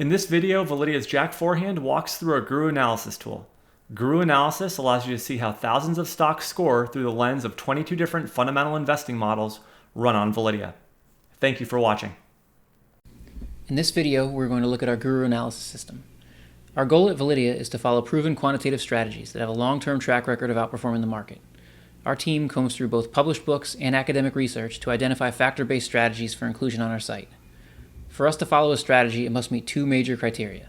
In this video, Validea's Jack Forehand walks through our Guru Analysis tool. Guru Analysis allows you to see how thousands of stocks score through the lens of 22 different fundamental investing models run on Validea. Thank you for watching. In this video, we're going to look at our Guru Analysis system. Our goal at Validea is to follow proven quantitative strategies that have a long-term track record of outperforming the market. Our team combs through both published books and academic research to identify factor-based strategies for inclusion on our site. For us to follow a strategy, it must meet two major criteria.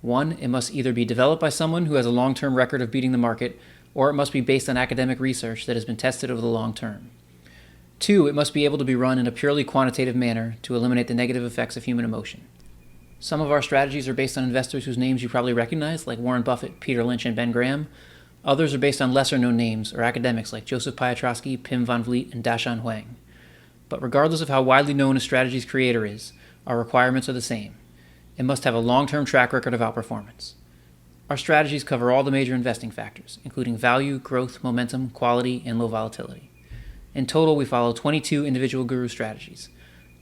One, it must either be developed by someone who has a long-term record of beating the market, or it must be based on academic research that has been tested over the long term. Two, it must be able to be run in a purely quantitative manner to eliminate the negative effects of human emotion. Some of our strategies are based on investors whose names you probably recognize, like Warren Buffett, Peter Lynch and Ben Graham. Others are based on lesser-known names or academics like Joseph Piotrowski, Pim van Vliet, and Dashan Huang. But regardless of how widely known a strategy's creator is, our requirements are the same. It must have a long-term track record of outperformance. Our strategies cover all the major investing factors, including value, growth, momentum, quality, and low volatility. In total, we follow 22 individual Guru strategies.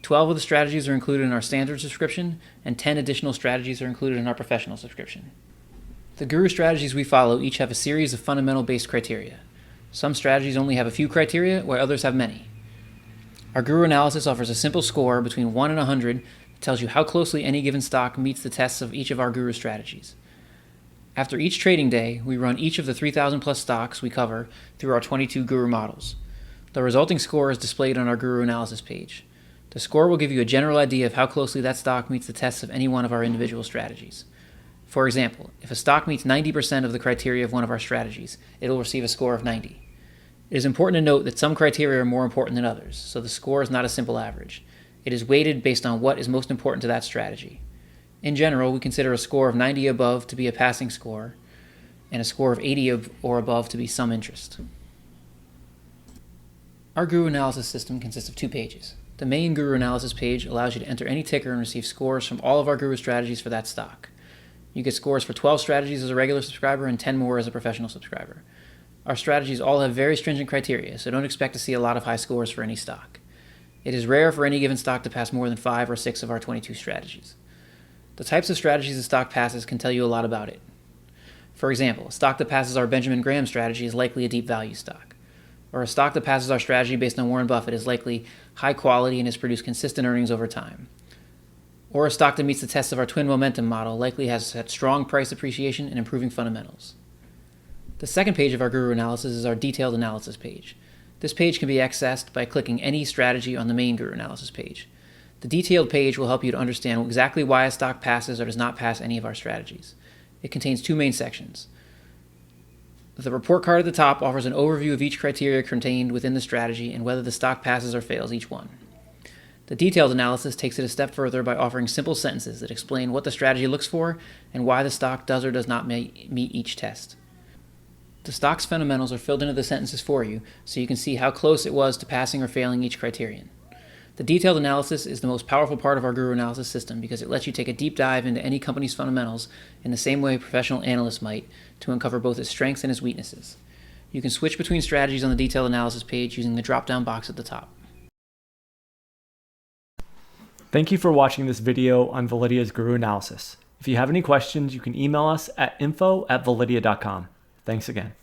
12 of the strategies are included in our standard subscription, and 10 additional strategies are included in our professional subscription. The Guru strategies we follow each have a series of fundamental-based criteria. Some strategies only have a few criteria, while others have many. Our Guru analysis offers a simple score between 1 and 100 that tells you how closely any given stock meets the tests of each of our Guru strategies. After each trading day, we run each of the 3,000 plus stocks we cover through our 22 Guru models. The resulting score is displayed on our Guru analysis page. The score will give you a general idea of how closely that stock meets the tests of any one of our individual strategies. For example, if a stock meets 90% of the criteria of one of our strategies, it will receive a score of 90. It is important to note that some criteria are more important than others, so the score is not a simple average. It is weighted based on what is most important to that strategy. In general, we consider a score of 90 above to be a passing score, and a score of 80 or above to be some interest. Our Guru analysis system consists of two pages. The main Guru analysis page allows you to enter any ticker and receive scores from all of our Guru strategies for that stock. You get scores for 12 strategies as a regular subscriber and 10 more as a professional subscriber. Our strategies all have very stringent criteria, so don't expect to see a lot of high scores for any stock. It is rare for any given stock to pass more than 5 or 6 of our 22 strategies. The types of strategies a stock passes can tell you a lot about it. For example, a stock that passes our Benjamin Graham strategy is likely a deep value stock. Or a stock that passes our strategy based on Warren Buffett is likely high quality and has produced consistent earnings over time. Or a stock that meets the tests of our twin momentum model likely has had strong price appreciation and improving fundamentals. The second page of our Guru analysis is our detailed analysis page. This page can be accessed by clicking any strategy on the main Guru analysis page. The detailed page will help you to understand exactly why a stock passes or does not pass any of our strategies. It contains two main sections. The report card at the top offers an overview of each criteria contained within the strategy and whether the stock passes or fails each one. The detailed analysis takes it a step further by offering simple sentences that explain what the strategy looks for and why the stock does or does not meet each test. The stock's fundamentals are filled into the sentences for you, so you can see how close it was to passing or failing each criterion. The detailed analysis is the most powerful part of our Guru analysis system because it lets you take a deep dive into any company's fundamentals in the same way professional analysts might to uncover both its strengths and its weaknesses. You can switch between strategies on the detailed analysis page using the drop-down box at the top. Thank you for watching this video on Validea's Guru Analysis. If you have any questions, you can email us at info@validea.com. Thanks again.